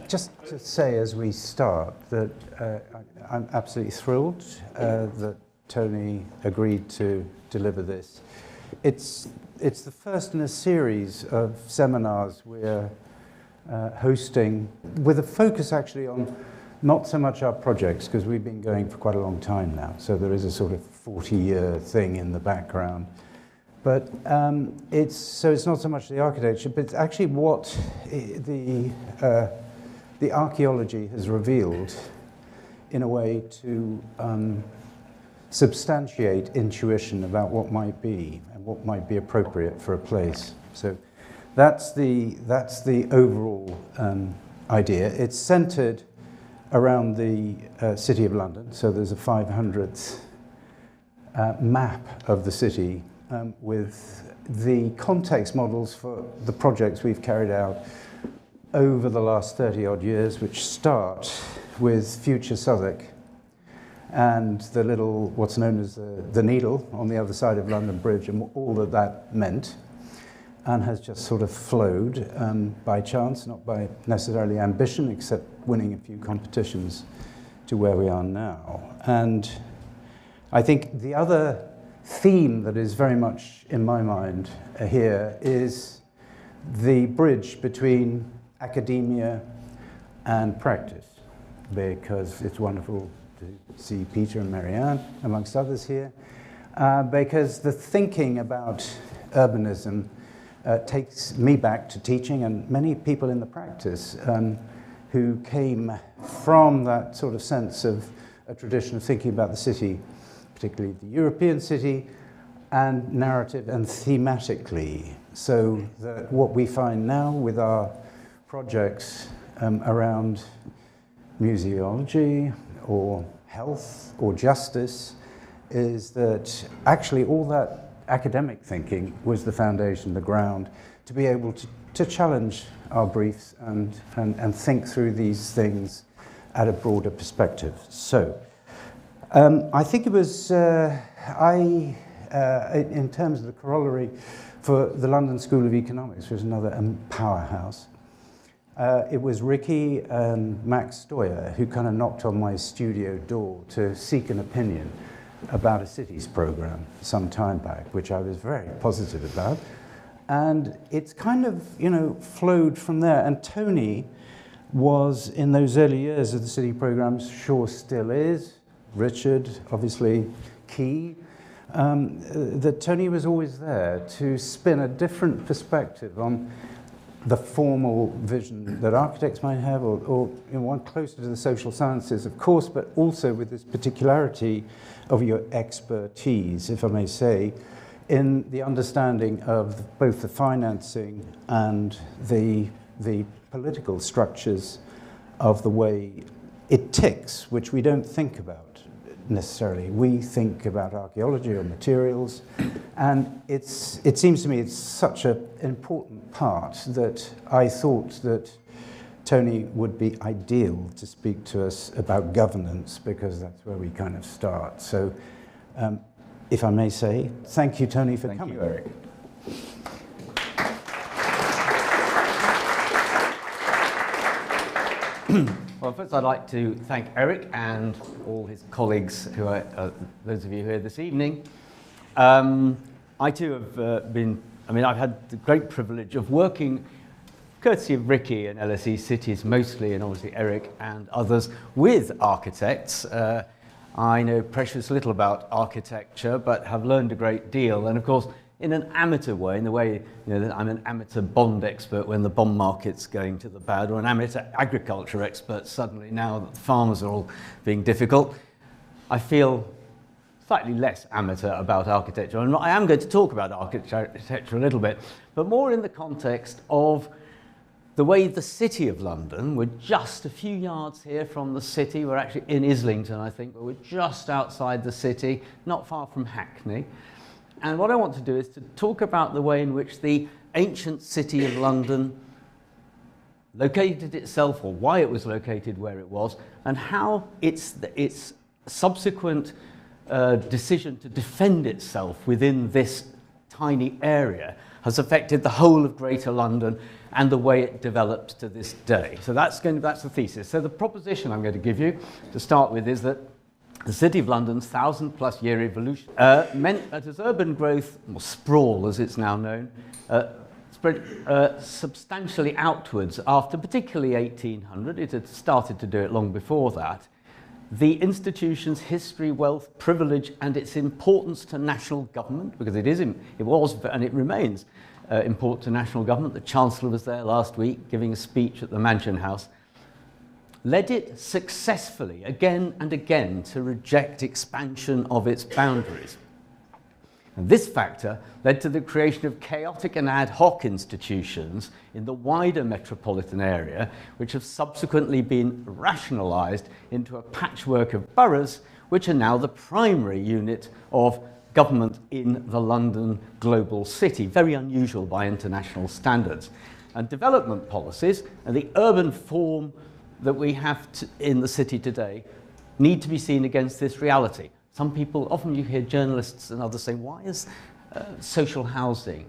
Just to say as we start that I'm absolutely thrilled that Tony agreed to deliver this. It's the first in a series of seminars we're hosting with a focus actually on not so much our projects, because we've been going for quite a long time now, so there is a sort of 40-year thing in the background. But it's not so much the architecture, but it's actually what the archaeology has revealed in a way to substantiate intuition about what might be and what might be appropriate for a place. So that's the overall idea. It's centered around the City of London, so there's a 500th map of the city with the context models for the projects we've carried out over the last 30-odd years, which start with future Southwark and the little, what's known as the Needle on the other side of London Bridge, and all that meant, and has just sort of flowed by chance, not by necessarily ambition, except winning a few competitions to where we are now. And I think the other theme that is very much in my mind here is the bridge between academia and practice, because it's wonderful to see Peter and Marianne, amongst others here, because the thinking about urbanism takes me back to teaching, and many people in the practice who came from that sort of sense of a tradition of thinking about the city, particularly the European city, and narrative and thematically. So that what we find now with our projects around museology or health or justice is that actually all that academic thinking was the foundation, the ground, to be able to challenge our briefs and think through these things at a broader perspective. So I think it was, in terms of the corollary for the London School of Economics, which was another powerhouse, it was Ricky and Max Stoyer who kind of knocked on my studio door to seek an opinion about a cities program some time back, which I was very positive about. And it's kind of, flowed from there. And Tony was, in those early years of the city programs, sure still is, Richard, obviously, key, that Tony was always there to spin a different perspective on the formal vision that architects might have, or one closer to the social sciences, of course, but also with this particularity of your expertise, if I may say, in the understanding of both the financing and the political structures of the way it ticks, which we don't think about necessarily. We think about archaeology or materials, and it seems to me it's such an important part that I thought that Tony would be ideal to speak to us about governance, because that's where we kind of start. So, if I may say, thank you, Tony, for coming. Thank you, Eric. Well, first I'd like to thank Eric and all his colleagues who are, those of you here this evening. I too have I've had the great privilege of working, courtesy of Ricky and LSE Cities mostly, and obviously Eric and others, with architects. I know precious little about architecture, but have learned a great deal. And of course, in an amateur way, in the way that I'm an amateur bond expert when the bond market's going to the bad, or an amateur agriculture expert suddenly now that the farmers are all being difficult, I feel slightly less amateur about architecture. And I am going to talk about architecture a little bit, but more in the context of the way the City of London, we're just a few yards here from the city, we're actually in Islington, I think, but we're just outside the city, not far from Hackney. And what I want to do is to talk about the way in which the ancient City of London located itself, or why it was located where it was, and how its subsequent decision to defend itself within this tiny area has affected the whole of Greater London and the way it developed to this day. So that's the thesis. So the proposition I'm going to give you to start with is that the City of London's 1,000+ year evolution meant that as urban growth, or sprawl as it's now known, spread substantially outwards after particularly 1800, it had started to do it long before that, the institution's history, wealth, privilege, and its importance to national government, because it was and it remains important to national government. The Chancellor was there last week giving a speech at the Mansion House, led it successfully again and again to reject expansion of its boundaries. And this factor led to the creation of chaotic and ad hoc institutions in the wider metropolitan area, which have subsequently been rationalised into a patchwork of boroughs, which are now the primary unit of government in the London global city, very unusual by international standards. And development policies and the urban form that we have in the city today need to be seen against this reality. Some people, often you hear journalists and others saying, why is social housing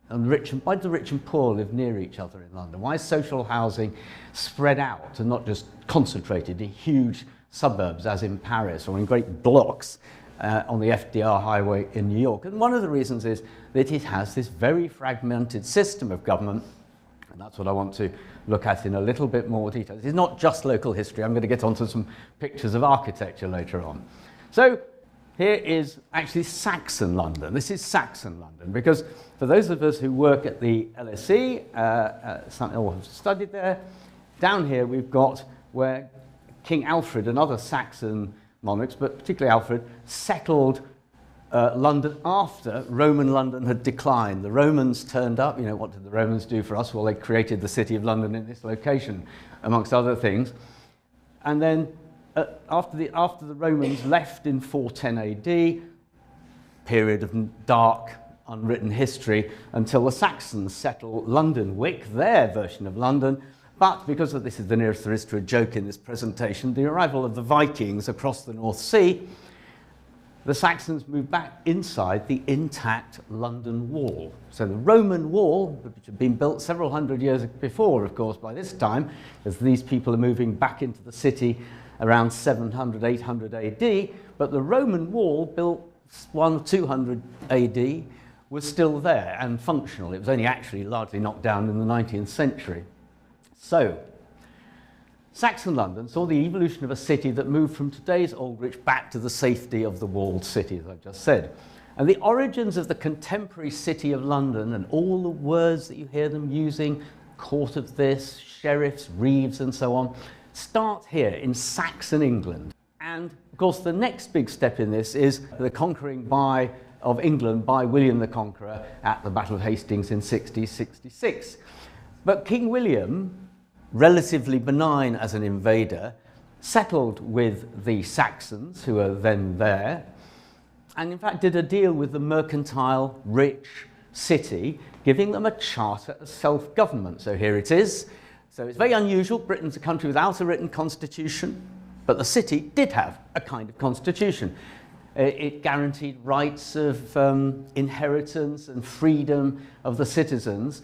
and why do the rich and poor live near each other in London? Why is social housing spread out and not just concentrated in huge suburbs as in Paris or in great blocks on the FDR highway in New York? And one of the reasons is that it has this very fragmented system of government, and that's what I want to look at in a little bit more detail. This is not just local history. I'm going to get onto some pictures of architecture later on. So here is actually Saxon London. This is Saxon London because for those of us who work at the LSE, or have studied there, down here we've got where King Alfred and other Saxon monarchs, but particularly Alfred, settled London after Roman London had declined. The Romans turned up. You know, what did the Romans do for us? Well, they created the City of London in this location, amongst other things. And then after the Romans left in 410 AD, period of dark, unwritten history, until the Saxons settled London Wick, their version of London. But because of this is the nearest there is to a joke in this presentation, the arrival of the Vikings across the North Sea, the Saxons moved back inside the intact London Wall. So the Roman Wall, which had been built several hundred years before, of course, by this time, as these people are moving back into the city around 700, 800 AD, but the Roman Wall, built 200 AD, was still there and functional. It was only actually largely knocked down in the 19th century. So, Saxon London saw the evolution of a city that moved from today's Aldwych back to the safety of the walled city, as I've just said. And the origins of the contemporary city of London and all the words that you hear them using, court of this, sheriffs, reeves, and so on, start here in Saxon England. And of course, the next big step in this is the conquering of England by William the Conqueror at the Battle of Hastings in 1666. But King William, relatively benign as an invader, settled with the Saxons, who were then there, and in fact did a deal with the mercantile, rich city, giving them a charter of self-government. So here it is. So it's very unusual. Britain's a country without a written constitution, but the city did have a kind of constitution. It guaranteed rights of inheritance and freedom of the citizens.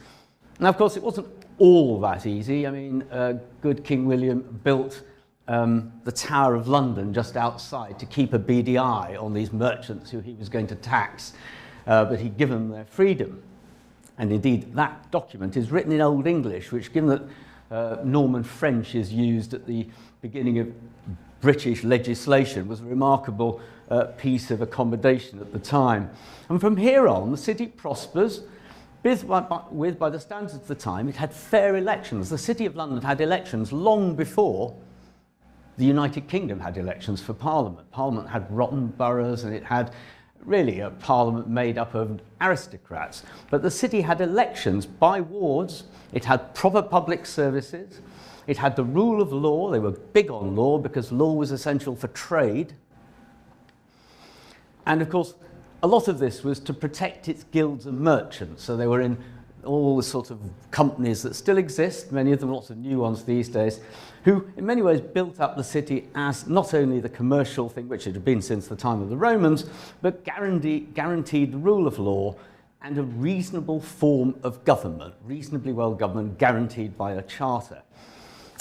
Now, of course, it wasn't all that easy. I mean, good King William built the Tower of London just outside to keep a beady eye on these merchants who he was going to tax, but he'd given them their freedom. And indeed, that document is written in Old English, which, given that Norman French is used at the beginning of British legislation, was a remarkable piece of accommodation at the time. And from here on, the city prospers. By the standards of the time, it had fair elections. The City of London had elections long before the United Kingdom had elections for Parliament. Parliament had rotten boroughs, and it had really a Parliament made up of aristocrats. But the city had elections by wards. It had proper public services. It had the rule of law. They were big on law because law was essential for trade. And of course, a lot of this was to protect its guilds of merchants. So they were in all the sort of companies that still exist, many of them lots of new ones these days, who in many ways built up the city as not only the commercial thing, which it had been since the time of the Romans, but guaranteed the rule of law and a reasonable form of government, reasonably well government, guaranteed by a charter.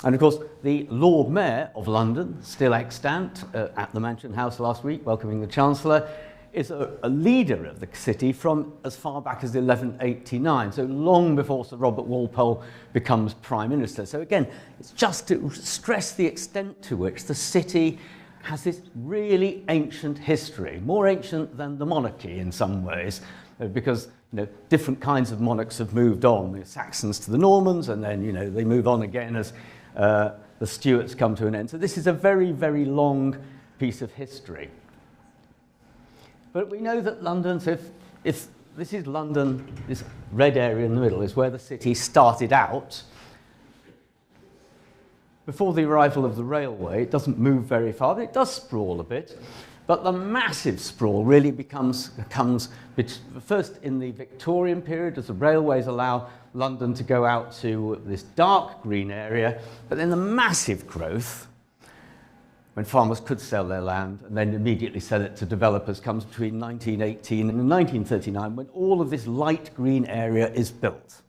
And of course, the Lord Mayor of London, still extant at the Mansion House last week, welcoming the Chancellor, is a leader of the city from as far back as 1189, so long before Sir Robert Walpole becomes Prime Minister. So again, it's just to stress the extent to which the city has this really ancient history, more ancient than the monarchy in some ways, because different kinds of monarchs have moved on, the Saxons to the Normans, and then they move on again as the Stuarts come to an end. So this is a very, very long piece of history. But we know that London, so if this is London, this red area in the middle is where the city started out. Before the arrival of the railway, it doesn't move very far, but it does sprawl a bit. But the massive sprawl really comes first in the Victorian period, as the railways allow London to go out to this dark green area, but then the massive growth, when farmers could sell their land and then immediately sell it to developers, comes between 1918 and 1939, when all of this light green area is built.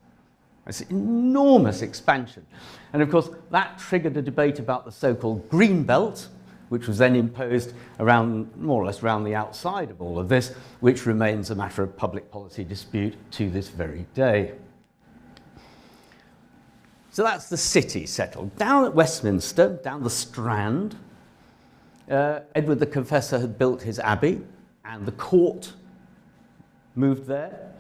It's an enormous expansion. And of course, that triggered a debate about the so-called green belt, which was then imposed around, more or less around the outside of all of this, which remains a matter of public policy dispute to this very day. So that's the city settled. Down at Westminster, down the Strand, Edward the Confessor had built his abbey, and the court moved there.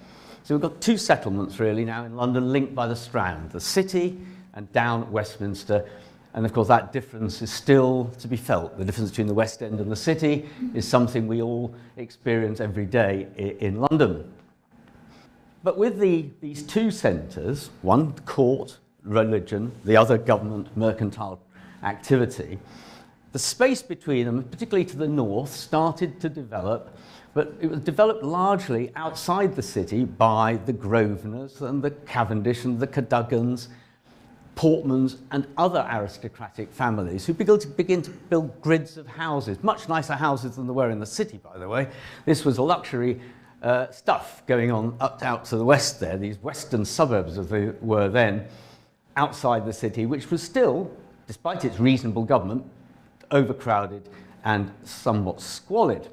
So we've got two settlements really now in London linked by the Strand, the city and down at Westminster. And of course that difference is still to be felt. The difference between the West End and the city is something we all experience every day in London. But with these two centres, one court, religion, the other government, mercantile activity, the space between them, particularly to the north, started to develop, but it was developed largely outside the city by the Grosvenors and the Cavendish and the Cadugans, Portmans and other aristocratic families who begin to build grids of houses, much nicer houses than there were in the city, by the way. This was luxury stuff going on out to the west there, these western suburbs as they were then, outside the city, which was still, despite its reasonable government, overcrowded and somewhat squalid.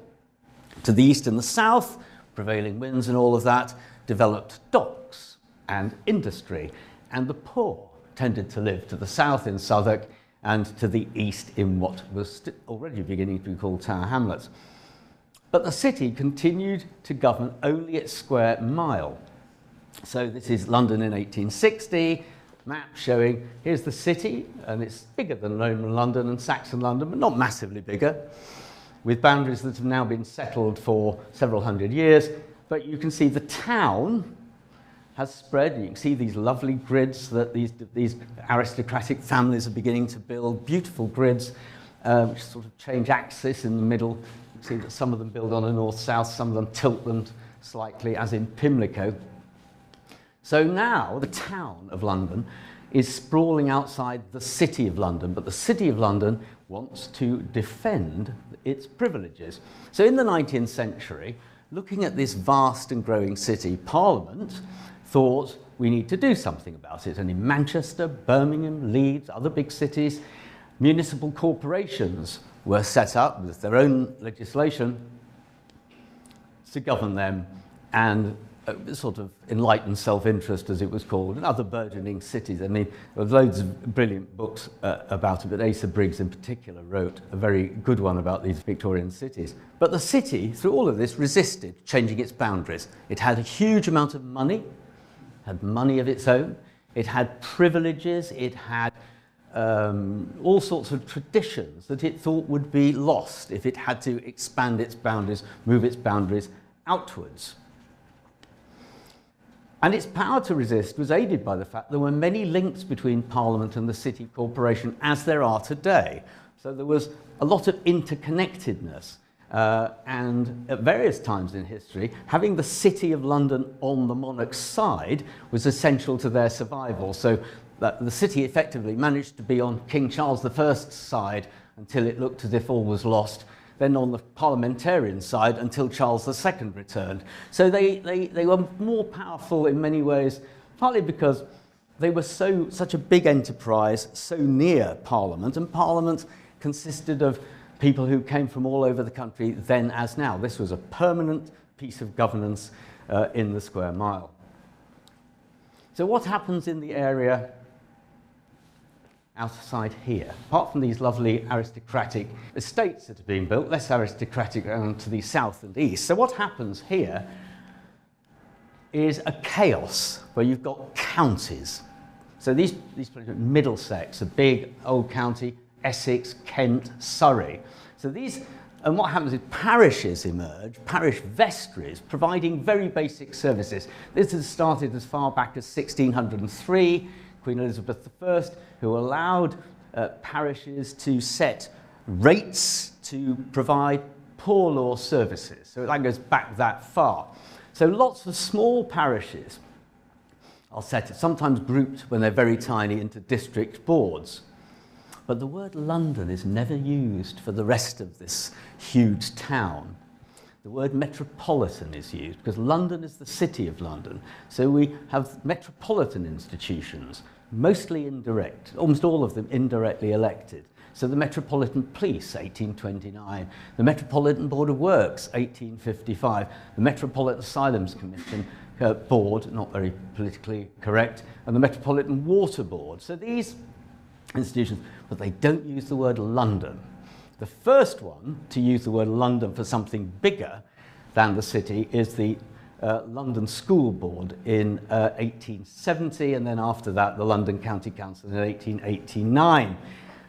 To the east and the south, prevailing winds and all of that, developed docks and industry, and the poor tended to live to the south in Southwark and to the east in what was already beginning to be called Tower Hamlets. But the city continued to govern only its square mile. So this is London in 1860, map showing here's the city, and it's bigger than Roman London and Saxon London, but not massively bigger, with boundaries that have now been settled for several hundred years. But you can see the town has spread. You can see these lovely grids that these aristocratic families are beginning to build, beautiful grids, which sort of change axis in the middle. You can see that some of them build on a north-south, some of them tilt them slightly, as in Pimlico. So now the town of London is sprawling outside the City of London, but the City of London wants to defend its privileges. So in the 19th century, looking at this vast and growing city, Parliament thought we need to do something about it. And in Manchester, Birmingham, Leeds, other big cities, municipal corporations were set up with their own legislation to govern them, and sort of enlightened self-interest, as it was called, and other burgeoning cities. I mean, there were loads of brilliant books about it, but Asa Briggs in particular wrote a very good one about these Victorian cities. But the city, through all of this, resisted changing its boundaries. It had a huge amount of money, had money of its own, it had privileges, it had all sorts of traditions that it thought would be lost if it had to expand its boundaries, move its boundaries outwards. And its power to resist was aided by the fact there were many links between Parliament and the City Corporation, as there are today. So there was a lot of interconnectedness. And at various times in history, having the City of London on the monarch's side was essential to their survival. So that the city effectively managed to be on King Charles I's side until it looked as if all was lost, then on the parliamentarian side until Charles II returned. So they were more powerful in many ways, partly because they were such a big enterprise, so near Parliament, and Parliament consisted of people who came from all over the country then as now. This was a permanent piece of governance in the square mile. So what happens in the area outside here? Apart from these lovely aristocratic estates that are being built, less aristocratic around to the south and east. So what happens here is a chaos where you've got counties. So these places, Middlesex, a big old county, Essex, Kent, Surrey. So these, and what happens is parishes emerge, parish vestries, providing very basic services. This has started as far back as 1603, Queen Elizabeth I, who allowed parishes to set rates to provide poor law services. So that goes back that far. So lots of small parishes are set, sometimes grouped when they're very tiny, into district boards. But the word London is never used for the rest of this huge town. The word metropolitan is used because London is the City of London. So we have metropolitan institutions, mostly indirect, almost all of them indirectly elected. So the Metropolitan Police, 1829, the Metropolitan Board of Works, 1855, the Metropolitan Asylums Commission Board, not very politically correct, and the Metropolitan Water Board. So these institutions, but they don't use the word London. The first one to use the word London for something bigger than the city is the London School Board in 1870, and then after that the London County Council in 1889.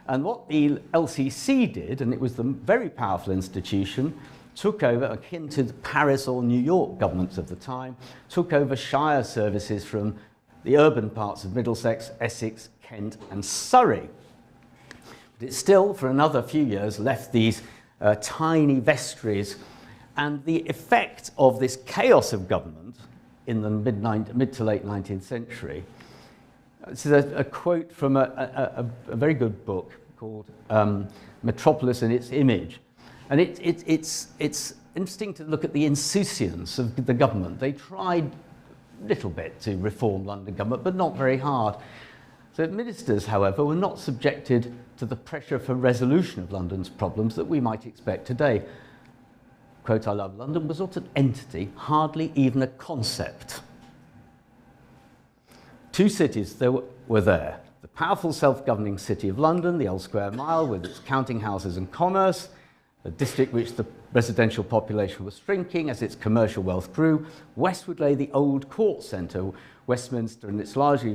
And what the LCC did, and it was the very powerful institution, took over, akin to the Paris or New York governments of the time, took over shire services from the urban parts of Middlesex, Essex, Kent and Surrey. But it still, for another few years, left these tiny vestries, and the effect of this chaos of government in the mid to late 19th century. This is a quote from a very good book called Metropolis and Its Image. And it's interesting to look at the insouciance of the government. They tried a little bit to reform London government, but not very hard. So ministers, however, were not subjected to the pressure for resolution of London's problems that we might expect today. Quote I love, London was not an entity, hardly even a concept. Two cities were there. The powerful self-governing City of London, the Old Square Mile with its counting houses and commerce, a district which the residential population was shrinking as its commercial wealth grew. Westward lay the old court centre, Westminster, and its largely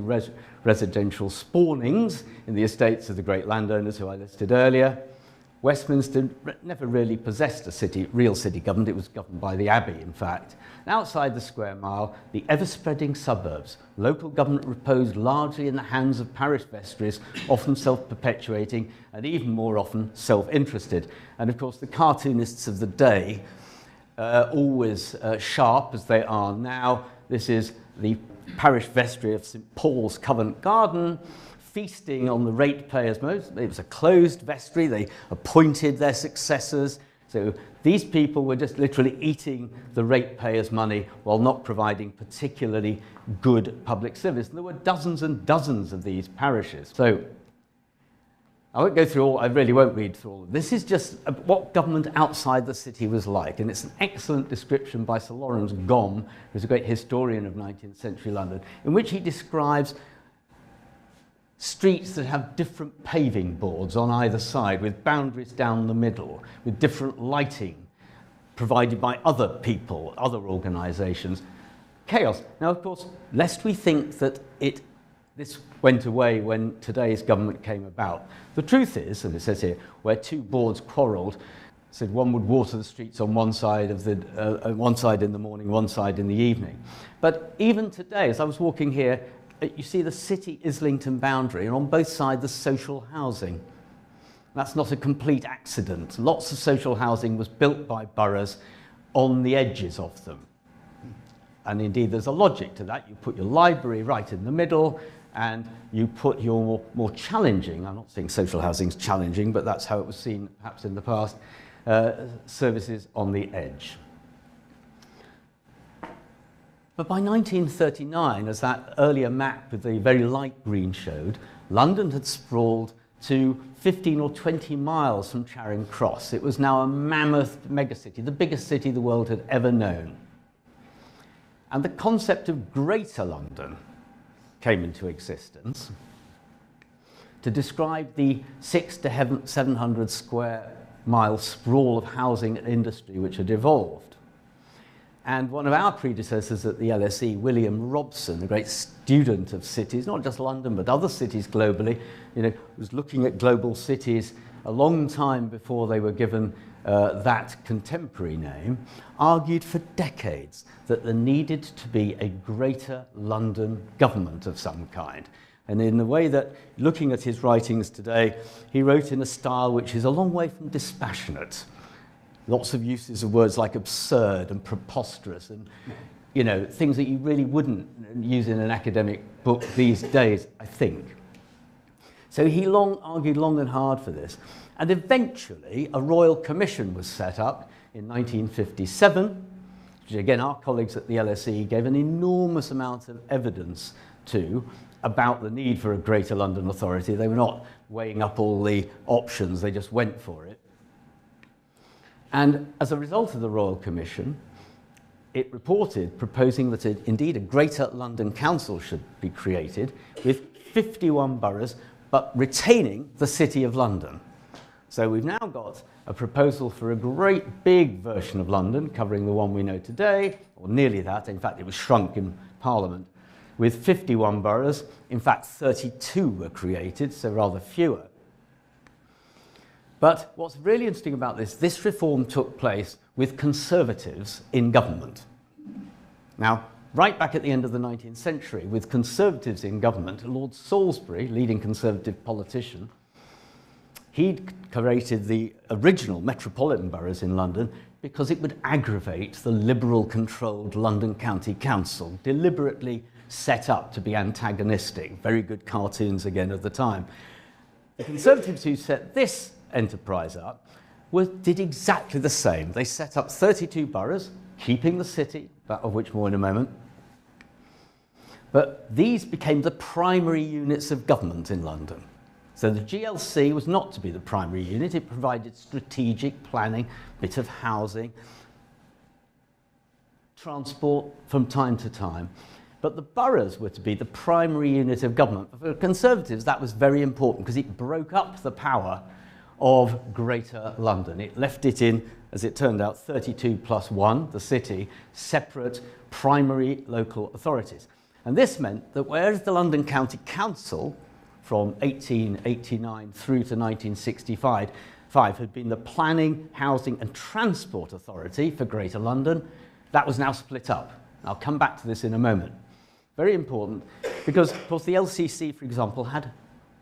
residential spawnings in the estates of the great landowners who I listed earlier. Westminster never really possessed a real city government. It was governed by the Abbey, in fact. And outside the square mile, the ever-spreading suburbs. Local government reposed largely in the hands of parish vestries, often self-perpetuating and even more often self-interested. And of course, the cartoonists of the day, always sharp as they are now, this is the parish vestry of St Paul's Covent Garden, feasting on the ratepayers. It was a closed vestry. They appointed their successors. So these people were just literally eating the ratepayers' money while not providing particularly good public service. And there were dozens and dozens of these parishes. So I won't go through all, I really won't read through all. This is just what government outside the city was like. And it's an excellent description by Sir Lawrence Gom, who's a great historian of 19th century London, in which he describes streets that have different paving boards on either side with boundaries down the middle, with different lighting provided by other people, other organisations. Chaos. Now, of course, lest we think that this went away when today's government came about. The truth is, and it says here, where two boards quarrelled, said one would water the streets on one side one side in the morning, one side in the evening. But even today, as I was walking here, you see the city Islington boundary, and on both sides the social housing. That's not a complete accident. Lots of social housing was built by boroughs on the edges of them. And indeed, there's a logic to that. You put your library right in the middle, and you put your more challenging, I'm not saying social housing is challenging, but that's how it was seen perhaps in the past, services on the edge. But by 1939, as that earlier map with the very light green showed, London had sprawled to 15 or 20 miles from Charing Cross. It was now a mammoth megacity, the biggest city the world had ever known. And the concept of Greater London came into existence to describe the 600 to 700 square mile sprawl of housing and industry which had evolved. And one of our predecessors at the LSE, William Robson, a great student of cities, not just London, but other cities globally, was looking at global cities a long time before they were given that contemporary name, argued for decades that there needed to be a Greater London government of some kind. And in the way that, looking at his writings today, he wrote in a style which is a long way from dispassionate. Lots of uses of words like absurd and preposterous and, things that you really wouldn't use in an academic book these days, I think. So he argued long and hard for this. And eventually, a royal commission was set up in 1957, which again, our colleagues at the LSE gave an enormous amount of evidence to about the need for a Greater London Authority. They were not weighing up all the options, they just went for it. And as a result of the Royal Commission, it reported proposing that indeed a Greater London Council should be created with 51 boroughs, but retaining the City of London. So we've now got a proposal for a great big version of London, covering the one we know today, or nearly that. In fact, it was shrunk in Parliament, with 51 boroughs. In fact, 32 were created, so rather fewer. But what's really interesting about this reform took place with Conservatives in government. Now, right back at the end of the 19th century, with Conservatives in government, Lord Salisbury, leading Conservative politician, he'd created the original metropolitan boroughs in London because it would aggravate the Liberal-controlled London County Council, deliberately set up to be antagonistic. Very good cartoons again at the time. The Conservatives who set this enterprise up did exactly the same. They set up 32 boroughs, keeping the city, of which more in a moment. But these became the primary units of government in London. So the GLC was not to be the primary unit. It provided strategic planning, bit of housing, transport from time to time. But the boroughs were to be the primary unit of government. For Conservatives, that was very important because it broke up the power of Greater London. It left it in, as it turned out, 32 plus 1, the city, separate primary local authorities. And this meant that whereas the London County Council from 1889 through to 1965 had been the planning, housing and transport authority for Greater London, that was now split up. I'll come back to this in a moment. Very important because, of course, the LCC, for example, had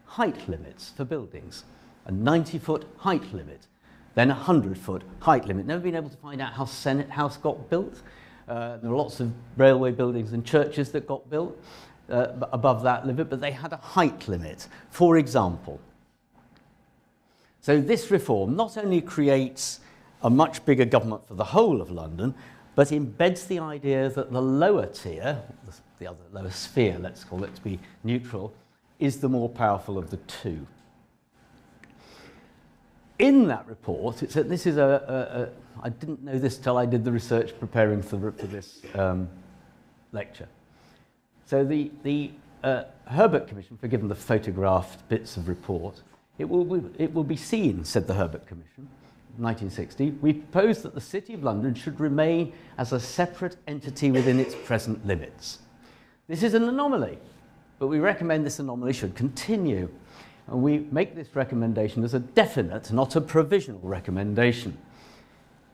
height limits for buildings. A 90-foot height limit, then a 100-foot height limit. Never been able to find out how Senate House got built. There were lots of railway buildings and churches that got built above that limit, but they had a height limit, for example. So this reform not only creates a much bigger government for the whole of London, but embeds the idea that the lower tier, the other lower sphere, let's call it to be neutral, is the more powerful of the two. In that report, it said, this is I didn't know this till I did the research preparing for this lecture. So the Herbert Commission, forgiven the photographed bits of report, it will be seen, said the Herbert Commission, 1960, we propose that the City of London should remain as a separate entity within its present limits. This is an anomaly, but we recommend this anomaly should continue. And we make this recommendation as a definite, not a provisional recommendation.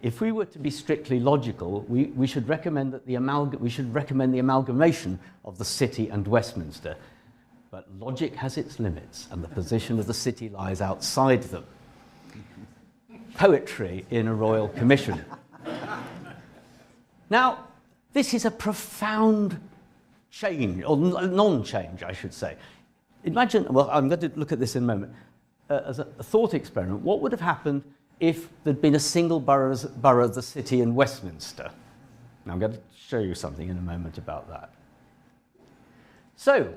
If we were to be strictly logical, we should recommend that the amalgamation of the City and Westminster. But logic has its limits, and the position of the City lies outside them. poetry in a royal commission. Now, this is a profound change, or non-change, I should say. Imagine, well, I'm going to look at this in a moment, as a thought experiment. What would have happened if there'd been a single borough of the city in Westminster? Now, I'm going to show you something in a moment about that. So,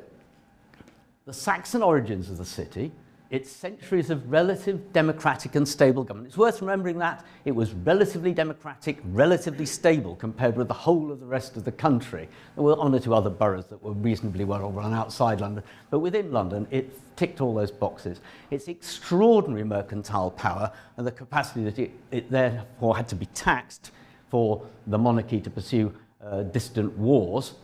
the Saxon origins of the city, its centuries of relative democratic and stable government. It's worth remembering that it was relatively democratic, relatively stable compared with the whole of the rest of the country. There were one or two other boroughs that were reasonably well run outside London, but within London it ticked all those boxes. Its extraordinary mercantile power and the capacity that it therefore had to be taxed for the monarchy to pursue distant wars.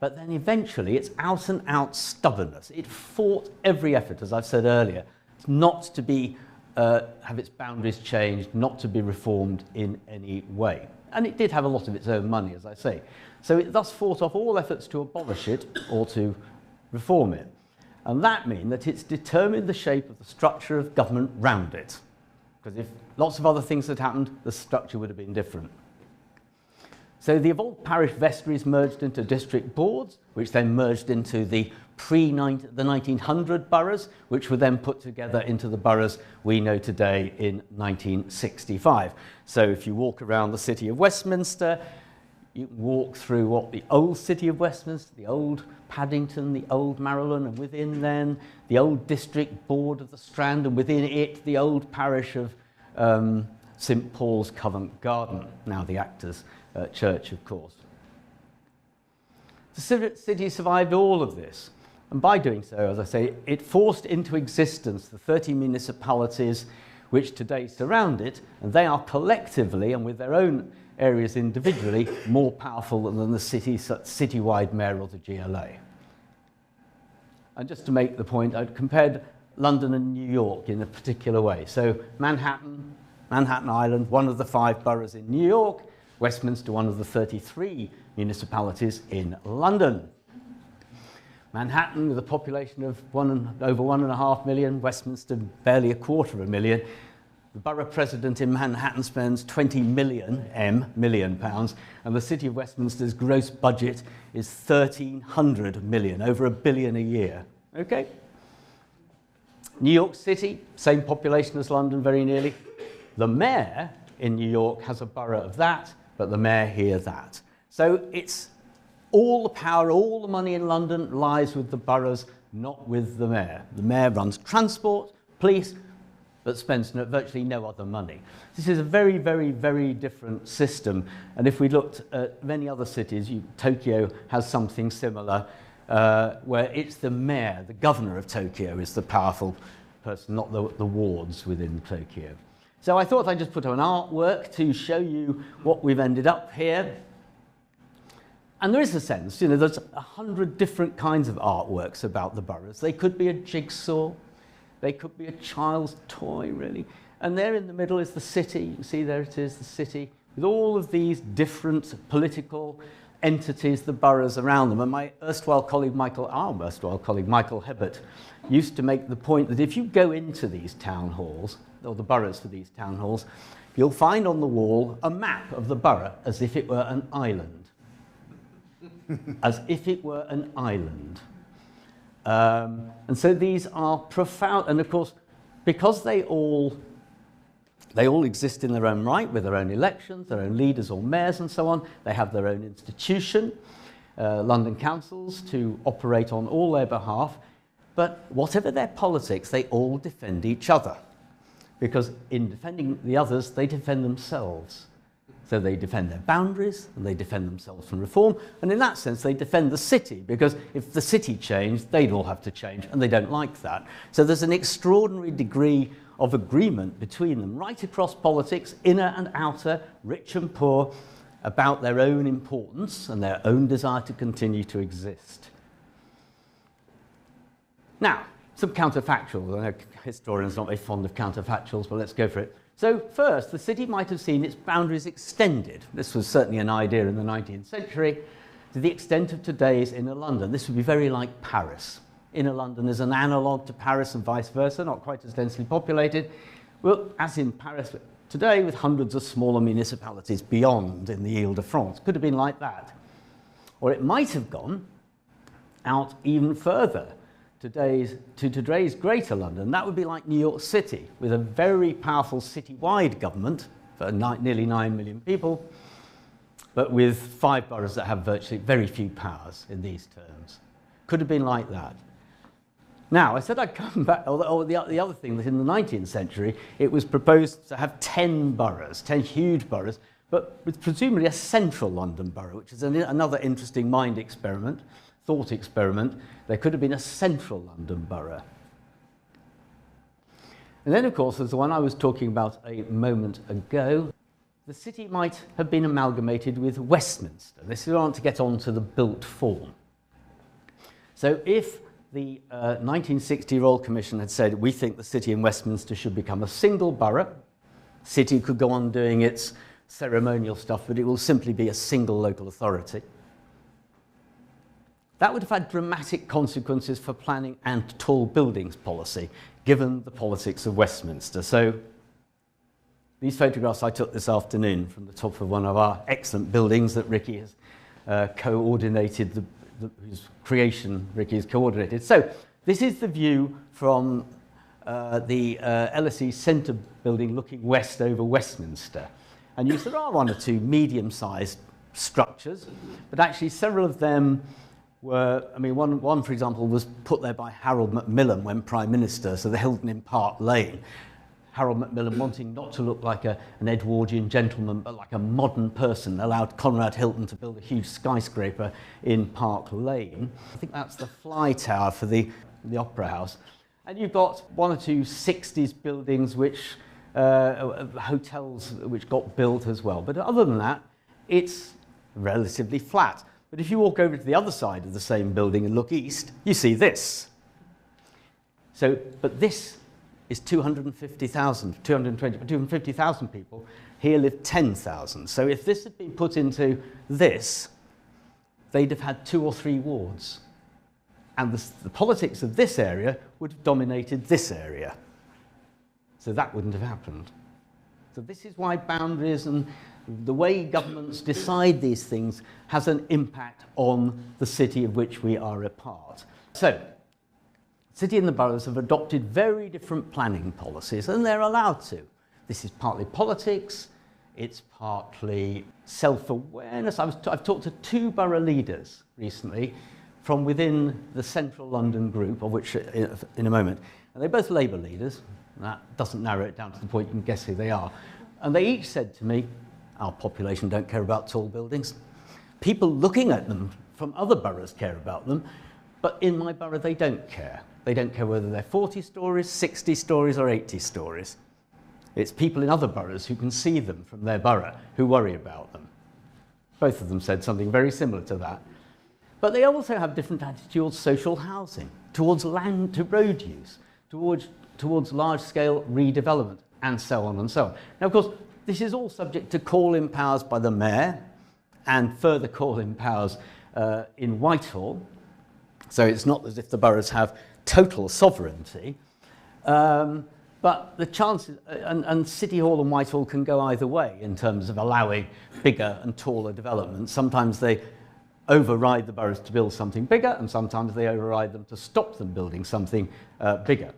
But then eventually it's out and out stubbornness. It fought every effort, as I've said earlier, not to be, have its boundaries changed, not to be reformed in any way. And it did have a lot of its own money, as I say. So it thus fought off all efforts to abolish it or to reform it. And that means that it's determined the shape of the structure of government round it. Because if lots of other things had happened, the structure would have been different. So the evolved parish vestries merged into district boards, which then merged into the pre-1900 boroughs, which were then put together into the boroughs we know today in 1965. So if you walk around the city of Westminster, you walk through what the old city of Westminster, the old Paddington, the old Maryland, and within then the old district board of the Strand, and within it the old parish of St Paul's Covent Garden, now the Actors' Church, of course. The city survived all of this, and by doing so, as I say, it forced into existence the 30 municipalities which today surround it, and they are collectively, and with their own areas individually, more powerful than the citywide mayor or the GLA. And just to make the point, I've compared London and New York in a particular way. So Manhattan Island, one of the 5 boroughs in New York, Westminster, one of the 33 municipalities in London. Manhattan, with a population of over 1.5 million, Westminster barely 250,000. The borough president in Manhattan spends 20 million pounds, and the city of Westminster's gross budget is 1,300 million, over £1 billion a year. Okay? New York City, same population as London, very nearly. The mayor in New York has a borough of that, but the mayor here that. So it's all the power, all the money in London lies with the boroughs, not with the mayor. The mayor runs transport, police, but spends virtually no other money. This is a very, very, very different system. And if we looked at many other cities, Tokyo has something similar, where it's the mayor, the governor of Tokyo is the powerful person, not the wards within Tokyo. So I thought I'd just put on artwork to show you what we've ended up here. And there is a sense, there's 100 different kinds of artworks about the boroughs. They could be a jigsaw, they could be a child's toy, really. And there in the middle is the city. You can see there it is, the city, with all of these different political entities, the boroughs around them. And my erstwhile colleague Michael Hebbert used to make the point that if you go into these town halls, or the boroughs for these town halls, you'll find on the wall a map of the borough as if it were an island. As if it were an island. And so these are profound, and of course, because they all exist in their own right, with their own elections, their own leaders or mayors and so on, they have their own institution, London councils, to operate on all their behalf, but whatever their politics, they all defend each other. Because in defending the others, they defend themselves. So they defend their boundaries, and they defend themselves from reform, and in that sense, they defend the city, because if the city changed, they'd all have to change, and they don't like that. So there's an extraordinary degree of agreement between them, right across politics, inner and outer, rich and poor, about their own importance and their own desire to continue to exist. Now, some counterfactuals. I know historians are not very fond of counterfactuals, but let's go for it. So first, the city might have seen its boundaries extended. This was certainly an idea in the 19th century, to the extent of today's inner London. This would be very like Paris. Inner London is an analogue to Paris and vice versa, not quite as densely populated, Well, as in Paris today, with hundreds of smaller municipalities beyond in the Ile-de-France. Could have been like that. Or it might have gone out even further to today's Greater London. That would be like New York City, with a very powerful citywide government for nearly 9 million people, but with 5 boroughs that have virtually very few powers in these terms. Could have been like that. Now, I said I'd come back, the other thing that in the 19th century, it was proposed to have 10 boroughs, 10 huge boroughs, but with presumably a central London borough, which is another interesting mind experiment, thought experiment. There could have been a central London borough. And then, of course, there's the one I was talking about a moment ago. The city might have been amalgamated with Westminster. This is to get on to the built form. So if the 1960 Royal Commission had said, we think the city in Westminster should become a single borough, city could go on doing its ceremonial stuff, but it will simply be a single local authority. That would have had dramatic consequences for planning and tall buildings policy, given the politics of Westminster. So these photographs I took this afternoon from the top of one of our excellent buildings that Ricky has coordinated, whose creation Ricky has coordinated. So this is the view from the LSE Centre building looking west over Westminster. And there are one or two medium-sized structures, but actually several of them were, I mean, one, for example, was put there by Harold Macmillan when Prime Minister, so the Hilton in Park Lane. Harold Macmillan, wanting not to look like an Edwardian gentleman, but like a modern person, allowed Conrad Hilton to build a huge skyscraper in Park Lane. I think that's the Fly Tower for the Opera House. And you've got one or two 60s buildings, hotels which got built as well. But other than that, it's relatively flat. But if you walk over to the other side of the same building and look east, you see this. So, but this is 250,000 people. Here live 10,000. So if this had been put into this, they'd have had 2 or 3 wards. And the politics of this area would have dominated this area. So that wouldn't have happened. So this is why boundaries and the way governments decide these things has an impact on the city of which we are a part. So, the city and the boroughs have adopted very different planning policies, and they're allowed to. This is partly politics, it's partly self-awareness. I've talked to 2 borough leaders recently from within the central London group, of which in a moment, and they're both Labour leaders. That doesn't narrow it down to the point you can guess who they are. And they each said to me, our population don't care about tall buildings. People looking at them from other boroughs care about them, but in my borough they don't care. They don't care whether they're 40 stories, 60 stories or 80 stories. It's people in other boroughs who can see them from their borough who worry about them. Both of them said something very similar to that. But they also have different attitudes towards social housing, towards land to road use, towards large-scale redevelopment, and so on and so on. Now, of course, this is all subject to call-in powers by the mayor and further call-in powers in Whitehall. So it's not as if the boroughs have total sovereignty. But the chances, and City Hall and Whitehall can go either way in terms of allowing bigger and taller developments. Sometimes they override the boroughs to build something bigger, and sometimes they override them to stop them building something bigger.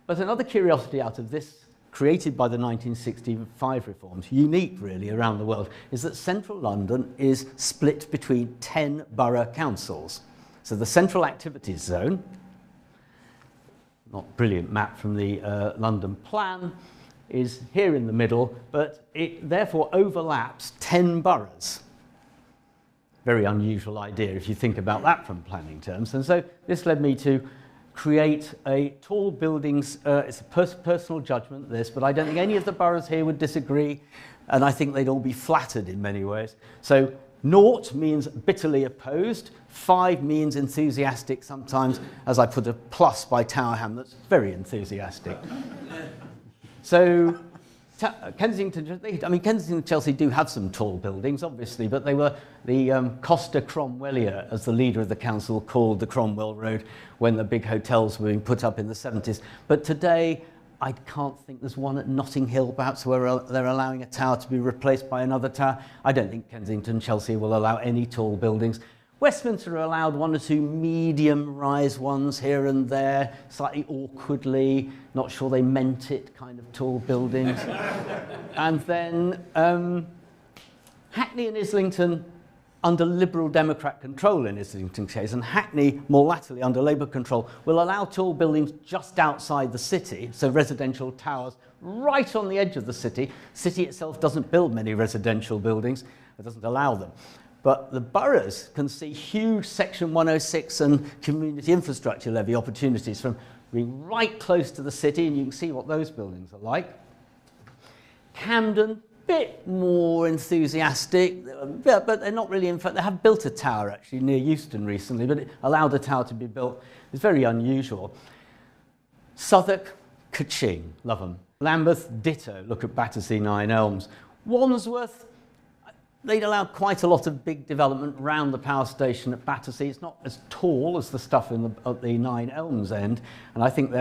But another curiosity out of this, created by the 1965 reforms, unique really around the world, is that central London is split between 10 borough councils. So the central activities zone, not brilliant map from the London plan, is here in the middle, but it therefore overlaps 10 boroughs. Very unusual idea if you think about that from planning terms. And so this led me to create a tall buildings, it's a personal judgment this, but I don't think any of the boroughs here would disagree, and I think they'd all be flattered in many ways. So 0 means bitterly opposed, 5 means enthusiastic sometimes, as I put a plus by Tower Hamlets, very enthusiastic. So Kensington and Chelsea do have some tall buildings, obviously, but they were the Costa Cromwellia, as the leader of the council called the Cromwell Road when the big hotels were being put up in the 70s. But today, I can't think there's one at Notting Hill, perhaps, where they're allowing a tower to be replaced by another tower. I don't think Kensington, Chelsea will allow any tall buildings. Westminster are allowed one or two medium-rise ones here and there, slightly awkwardly, not sure they meant it, kind of tall buildings. And then Hackney and Islington, under Liberal Democrat control in Islington's case, and Hackney, more latterly, under Labour control, will allow tall buildings just outside the city, so residential towers right on the edge of the city. City itself doesn't build many residential buildings, it doesn't allow them. But the boroughs can see huge Section 106 and community infrastructure levy opportunities from being right close to the city, and you can see what those buildings are like. Camden, bit more enthusiastic, but they're not really, in fact, they have built a tower actually near Euston recently, but it allowed a tower to be built. It's very unusual. Southwark, ka-ching, love them. Lambeth, ditto, look at Battersea, Nine Elms. Wandsworth, they'd allowed quite a lot of big development around the power station at Battersea. It's not as tall as the stuff at the Nine Elms end, and I think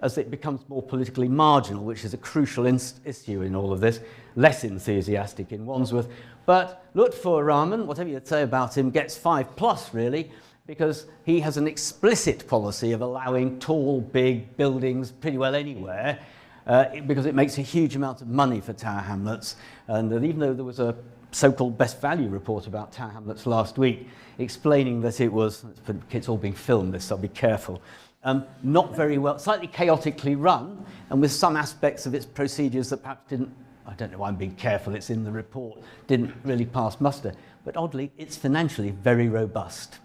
as it becomes more politically marginal, which is a crucial issue in all of this, less enthusiastic in Wandsworth. But Lutfur Rahman, whatever you say about him, gets 5+ really, because he has an explicit policy of allowing tall, big buildings pretty well anywhere, because it makes a huge amount of money for Tower Hamlets. And even though there was a so-called best value report about Tower Hamlets last week, explaining that it's all being filmed, this, so I'll be careful. Not very well, slightly chaotically run, and with some aspects of its procedures that perhaps didn't, I don't know why I'm being careful, it's in the report, didn't really pass muster. But oddly, it's financially very robust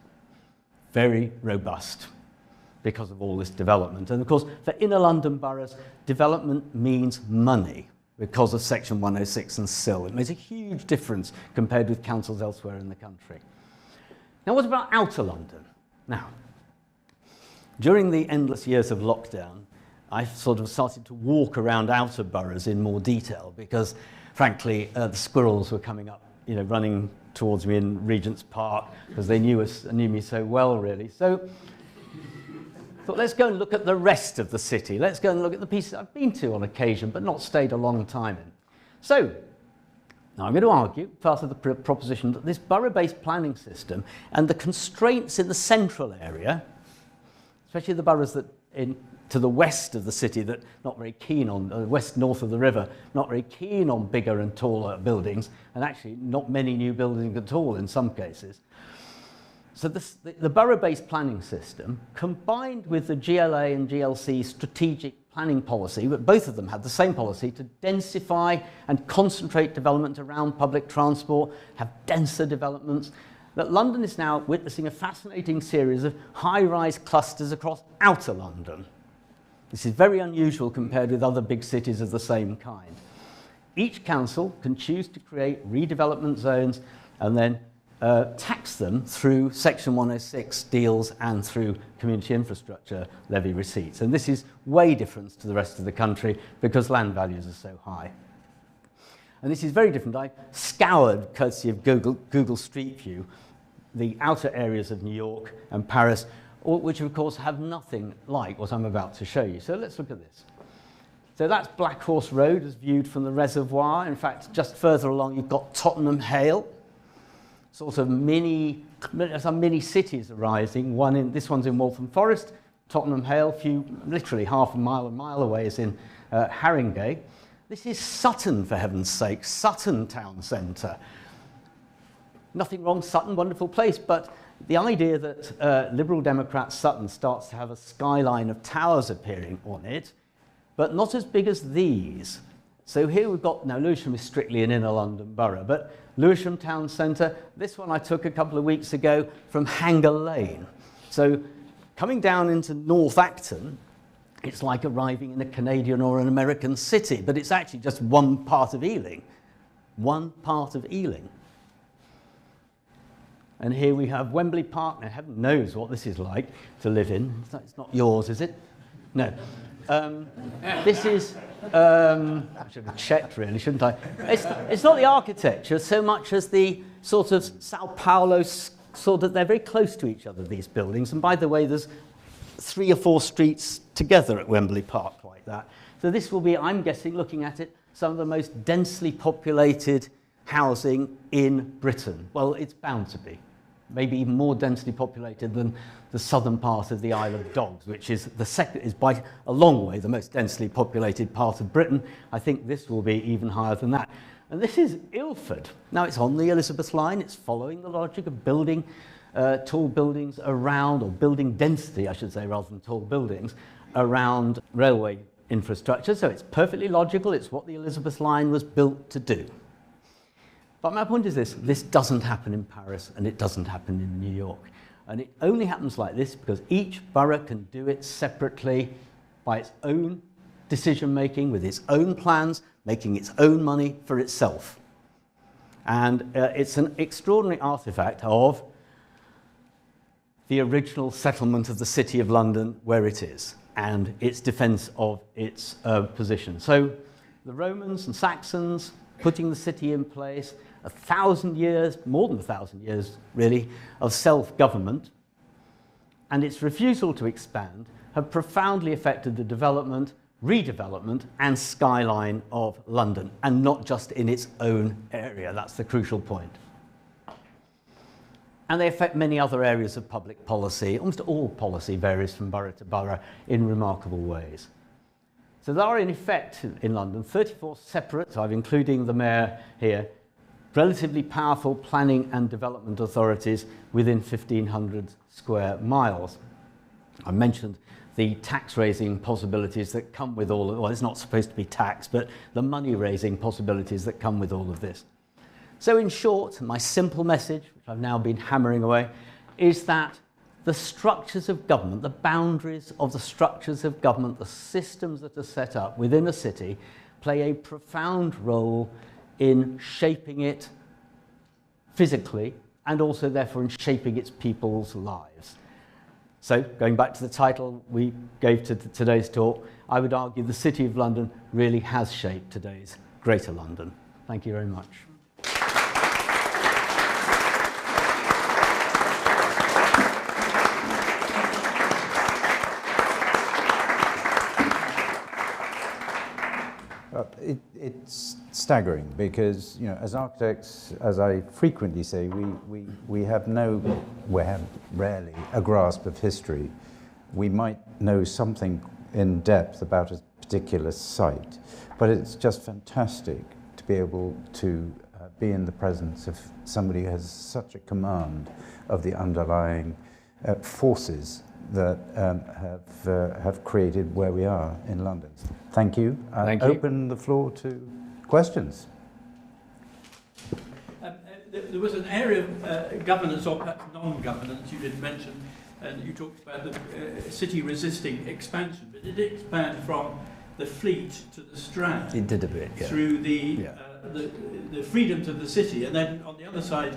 because of all this development. And of course, for inner London boroughs, development means money because of Section 106 and SIL. It makes a huge difference compared with councils elsewhere in the country. Now, what about outer London? Now, during the endless years of lockdown, I sort of started to walk around outer boroughs in more detail because, frankly, the squirrels were coming up, running towards me in Regent's Park because they knew me so well, really. So I thought, let's go and look at the rest of the city. Let's go and look at the pieces I've been to on occasion, but not stayed a long time in. So now I'm going to argue, part of the proposition, that this borough-based planning system and the constraints in the central area, especially the boroughs that to the west of the city that not very keen on, west north of the river, not very keen on bigger and taller buildings, and actually not many new buildings at all in some cases. So the borough-based planning system, combined with the GLA and GLC strategic planning policy, but both of them had the same policy to densify and concentrate development around public transport, have denser developments, that London is now witnessing a fascinating series of high-rise clusters across outer London. This is very unusual compared with other big cities of the same kind. Each council can choose to create redevelopment zones and then tax them through Section 106 deals and through community infrastructure levy receipts. And this is way different to the rest of the country because land values are so high. And this is very different. I scoured, courtesy of Google Street View, the outer areas of New York and Paris, which of course have nothing like what I'm about to show you. So let's look at this. So that's Black Horse Road as viewed from the reservoir. In fact, just further along you've got Tottenham Hale, sort of some mini cities arising. This one's in Waltham Forest, Tottenham Hale, literally half a mile away is in Haringey. This is Sutton, for heaven's sake, Sutton town centre. Nothing wrong, Sutton, wonderful place, but the idea that Liberal Democrat Sutton starts to have a skyline of towers appearing on it, but not as big as these. So here we've got, now Lewisham is strictly an inner London borough, but Lewisham town centre, this one I took a couple of weeks ago from Hanger Lane. So coming down into North Acton, it's like arriving in a Canadian or an American city, but it's actually just one part of Ealing. One part of Ealing. And here we have Wembley Park. Now, heaven knows what this is like to live in. It's not yours, is it? No. This is, I should have checked really, shouldn't I? It's not the architecture so much as the sort of Sao Paulo, sort of, they're very close to each other, these buildings. And by the way, there's 3 or 4 streets together at Wembley Park like that. So this will be, I'm guessing, looking at it, some of the most densely populated housing in Britain. Well, it's bound to be. Maybe even more densely populated than the southern part of the Isle of Dogs, which is the second, is by a long way the most densely populated part of Britain. I think this will be even higher than that. And this is Ilford. Now, it's on the Elizabeth line. It's following the logic of building tall buildings around, or building density, I should say, rather than tall buildings, around railway infrastructure. So it's perfectly logical. It's what the Elizabeth line was built to do. But my point is this doesn't happen in Paris, and it doesn't happen in New York. And it only happens like this because each borough can do it separately by its own decision-making, with its own plans, making its own money for itself. And it's an extraordinary artifact of the original settlement of the City of London where it is, and its defense of its position. So the Romans and Saxons putting the city in place, 1,000 years, more than 1,000 years really, of self-government, and its refusal to expand have profoundly affected the development, redevelopment and skyline of London, and not just in its own area. That's the crucial point. And they affect many other areas of public policy. Almost all policy varies from borough to borough in remarkable ways. So there are, in effect, in London, 34 separate, I've including the mayor here, relatively powerful planning and development authorities within 1,500 square miles. I mentioned the tax-raising possibilities that come with all of, well, it's not supposed to be tax, but the money-raising possibilities that come with all of this. So in short, my simple message, which I've now been hammering away, is that the structures of government, the boundaries of the structures of government, the systems that are set up within a city, play a profound role in shaping it physically and also therefore in shaping its people's lives. So going back to the title we gave to today's talk, I would argue the City of London really has shaped today's Greater London. Thank you very much. It's staggering because, you know, as architects, as I frequently say, we have rarely a grasp of history. We might know something in depth about a particular site, but it's just fantastic to be able to be in the presence of somebody who has such a command of the underlying forces that have created where we are in London. Thank you. Thank you. Open the floor to questions. There was an area of governance, or perhaps non-governance, you didn't mention, and you talked about the city resisting expansion, but did it expand from the Fleet to the Strand? It did a bit, yeah. Through the freedoms of the city, and then on the other side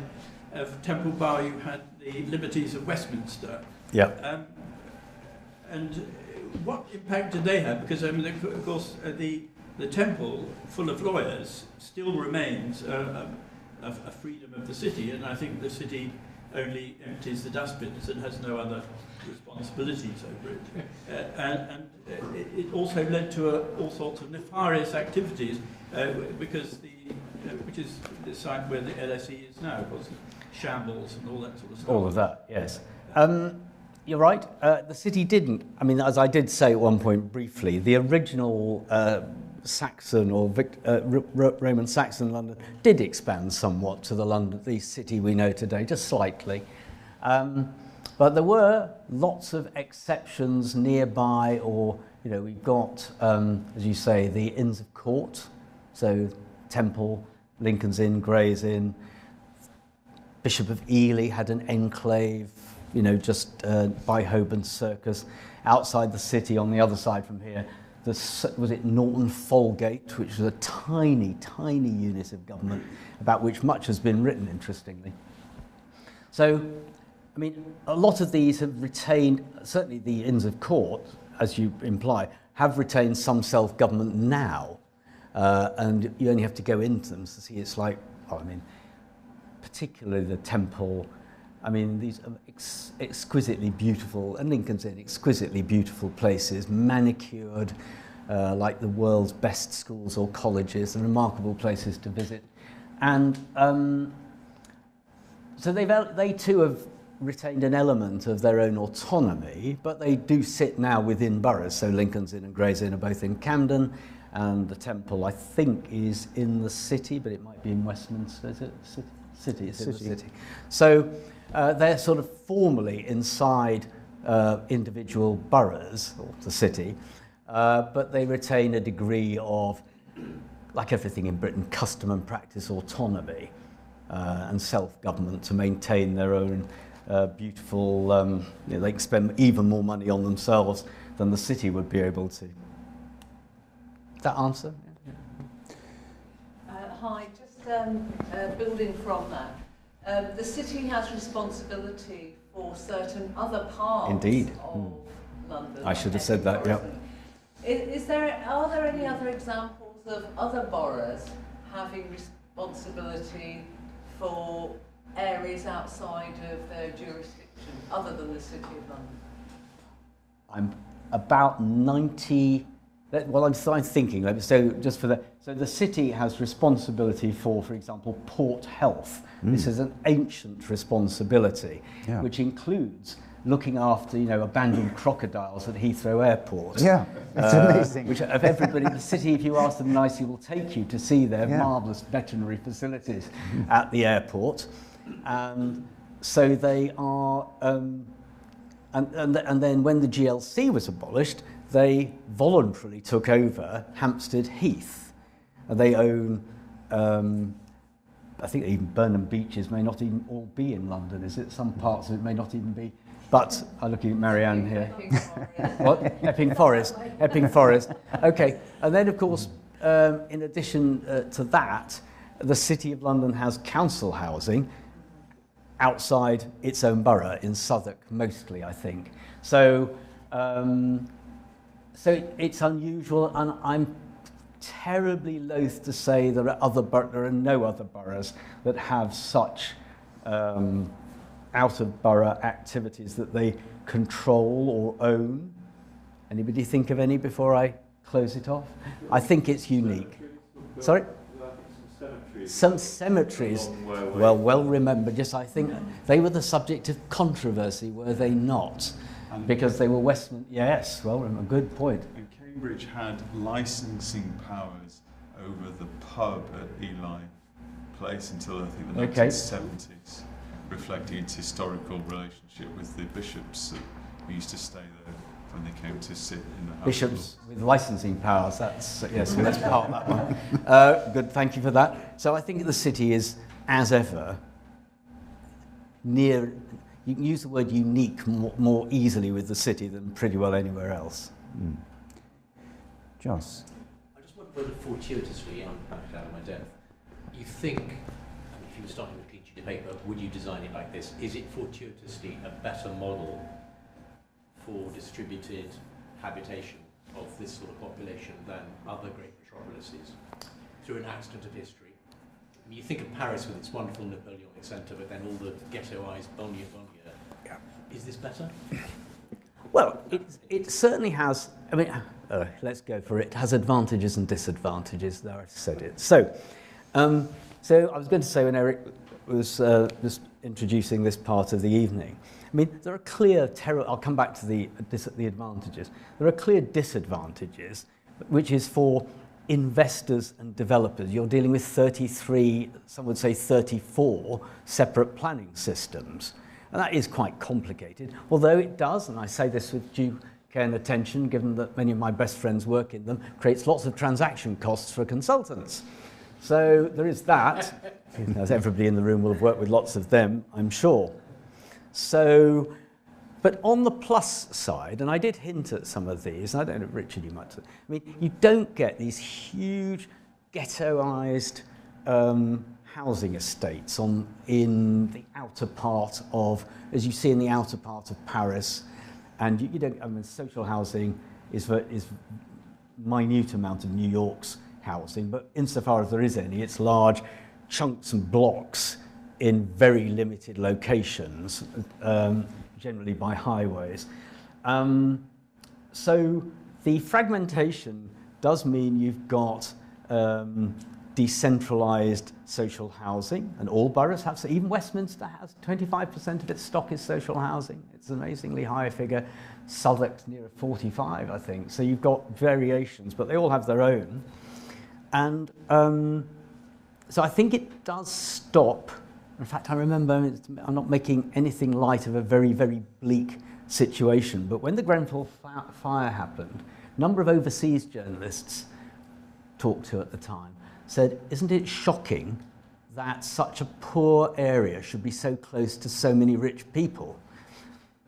of Temple Bar you had the liberties of Westminster. Yeah. And what impact did they have? Because I mean, of course, the Temple, full of lawyers, still remains a freedom of the city, and I think the city only empties the dustbins and has no other responsibilities over it. And it also led to all sorts of nefarious activities, because which is the site where the LSE is now, of course, shambles and all that sort of stuff. All of that, yes. You're right, the city didn't, I mean, as I did say at one point briefly, the original Saxon or Roman Saxon London did expand somewhat to the city we know today, just slightly. But there were lots of exceptions nearby, or, you know, we've got, as you say, the Inns of Court, so Temple, Lincoln's Inn, Gray's Inn, Bishop of Ely had an enclave, you know, just by Holborn Circus, outside the city on the other side from here. Was it Norton Folgate, which was a tiny, tiny unit of government about which much has been written, interestingly. So, I mean, a lot of these have retained, certainly the Inns of Court, as you imply, have retained some self-government now. And you only have to go into them to see it's like, oh, I mean, particularly the Temple. I mean, these are exquisitely beautiful, and Lincoln's Inn, exquisitely beautiful places, manicured, like the world's best schools or colleges and remarkable places to visit. And so they too have retained an element of their own autonomy, but they do sit now within boroughs. So Lincoln's Inn and Gray's Inn are both in Camden, and the Temple, I think, is in the city, but it might be in Westminster. Is it city? It's in the city. So they're sort of formally inside individual boroughs, or the city, but they retain a degree of, like everything in Britain, custom and practice autonomy and self-government to maintain their own beautiful, they can spend even more money on themselves than the city would be able to. That answer? Hi, just building from that. The city has responsibility for certain other parts Indeed. of London. I should have said that, yeah. Are there any other examples of other boroughs having responsibility for areas outside of their jurisdiction, other than the City of London? I'm about 90. Well, I'm thinking. So just for so the city has responsibility for example, port health. This is an ancient responsibility, which includes looking after, abandoned crocodiles at Heathrow Airport. Yeah, it's amazing. Which of everybody in the city, if you ask them nicely, will take you to see their marvellous veterinary facilities at the airport. And so they are, and then when the GLC was abolished, they voluntarily took over Hampstead Heath. They own, I think even Burnham Beaches may not even all be in London, is it? Some parts of it may not even be. But I'm looking at Marianne here. What? Epping Forest. Epping Forest. Okay. And then, of course, in addition to that, the City of London has council housing outside its own borough, in Southwark mostly, I think. So, so it's unusual, and I'm terribly loath to say there are no other boroughs that have such out-of-borough activities that they control or own. Anybody think of any before I close it off? I think it's unique. Sorry? Some cemeteries, well remembered. Yes, I think they were the subject of controversy, were they not? Because they were Westminster. Yes, well, a good point. And Cambridge had licensing powers over the pub at Ely Place until I think the 1970s, reflecting its historical relationship with the bishops who used to stay there when they came to sit in the house. Bishops with licensing powers, that's, yes, let's park that one. Good, thank you for that. So I think the city is, as ever, near, you can use the word unique more easily with the city than pretty well anywhere else. Joss? I just wonder whether fortuitously, I'm backed out of my depth, you think, if you were starting with a clean sheet of paper, would you design it like this? Is it fortuitously a better model for distributed habitation of this sort of population than other great metropolises through an accident of history? I mean, you think of Paris with its wonderful Napoleonic centre, but then all the ghettoised banlieue. Yeah. Is this better? Well, it certainly has, I mean, let's go for it. It has advantages and disadvantages, there I said it. So I was going to say when Eric was just introducing this part of the evening, I mean, there are clear, I'll come back to the advantages. There are clear disadvantages, which is for investors and developers. You're dealing with 33, some would say 34 separate planning systems. And that is quite complicated, although it does, and I say this with due care and attention, given that many of my best friends work in them, creates lots of transaction costs for consultants. So there is that, as everybody in the room will have worked with lots of them, I'm sure. So, but on the plus side, and I did hint at some of these, and I don't know, Richard, you might, I mean, you don't get these huge ghettoised housing estates in the outer part of, as you see in the outer part of Paris, and you don't, I mean, social housing is minute amount of New York's housing, but insofar as there is any, it's large chunks and blocks in very limited locations, generally by highways. So the fragmentation does mean you've got decentralised social housing, and all boroughs have, so even Westminster has 25% of its stock is social housing. It's an amazingly high figure. Southwark's near 45, I think. So you've got variations, but they all have their own. And so I think it does stop. In fact, I remember, I'm not making anything light of a very, very bleak situation, but when the Grenfell fire happened, a number of overseas journalists talked to at the time said, isn't it shocking that such a poor area should be so close to so many rich people?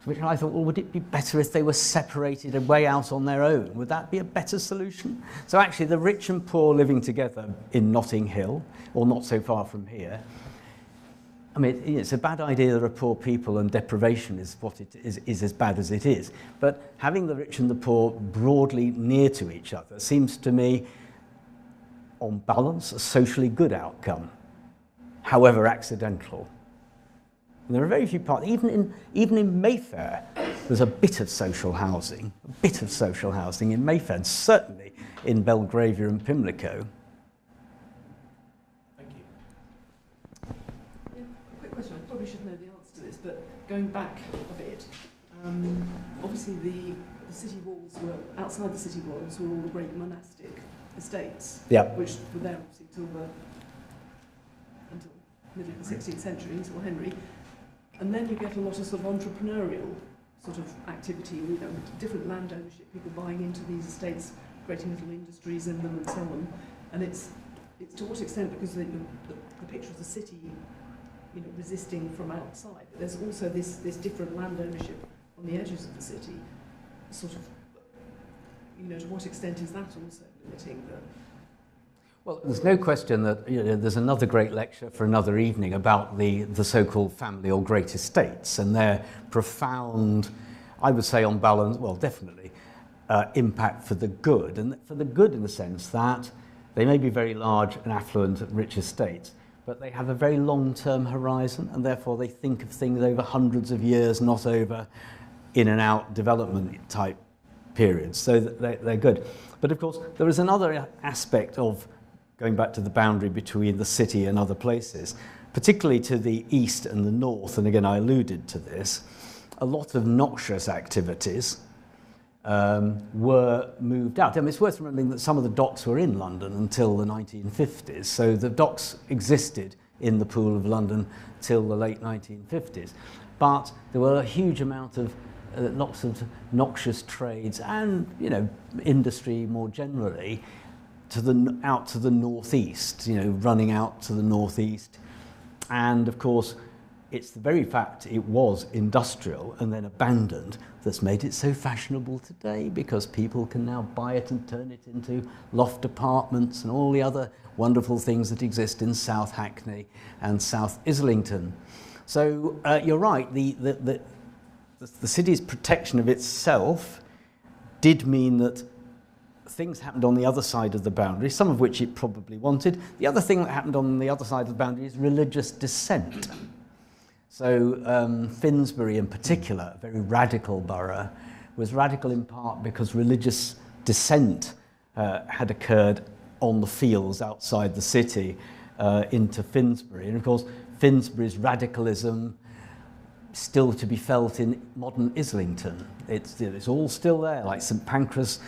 Which I thought, well, would it be better if they were separated and way out on their own? Would that be a better solution? So actually the rich and poor living together in Notting Hill, or not so far from here, I mean, it's a bad idea there are poor people and deprivation is what it is as bad as it is. But having the rich and the poor broadly near to each other seems to me, on balance, a socially good outcome, however accidental. And there are very few parts, even in Mayfair, there's a bit of social housing in Mayfair, and certainly in Belgravia and Pimlico. Thank you. Yeah, quick question, I probably should know the answer to this, but going back a bit, obviously the city walls were, outside the city walls were all the great monastic estates, which were there obviously until middle of the 16th century, until Henry. And then you get a lot of sort of entrepreneurial sort of activity, you know, different land ownership, people buying into these estates, creating little industries in them and so on. And it's to what extent, because the picture of the city, you know, resisting from outside, but there's also this different land ownership on the edges of the city, sort of, you know, to what extent is that also limiting the... Well, there's no question that, you know, there's another great lecture for another evening about the so-called family or great estates and their profound, I would say on balance, well, definitely, impact for the good. And for the good in the sense that they may be very large and affluent and rich estates, but they have a very long-term horizon, and therefore they think of things over hundreds of years, not over in and out development type periods. So they're good. But of course, there is another aspect of going back to the boundary between the city and other places, particularly to the east and the north, and again I alluded to this, a lot of noxious activities were moved out. I mean, it's worth remembering that some of the docks were in London until the 1950s, so the docks existed in the Pool of London till the late 1950s, but there were a huge amount of lots of noxious trades and, you know, industry more generally out to the northeast, you know, running out to the northeast. And of course, it's the very fact it was industrial and then abandoned that's made it so fashionable today, because people can now buy it and turn it into loft apartments and all the other wonderful things that exist in South Hackney and South Islington. So you're right, the city's protection of itself did mean that things happened on the other side of the boundary, some of which it probably wanted. The other thing that happened on the other side of the boundary is religious dissent. So Finsbury in particular, a very radical borough, was radical in part because religious dissent had occurred on the fields outside the city into Finsbury. And of course, Finsbury's radicalism still to be felt in modern Islington. It's all still there, like St Pancras'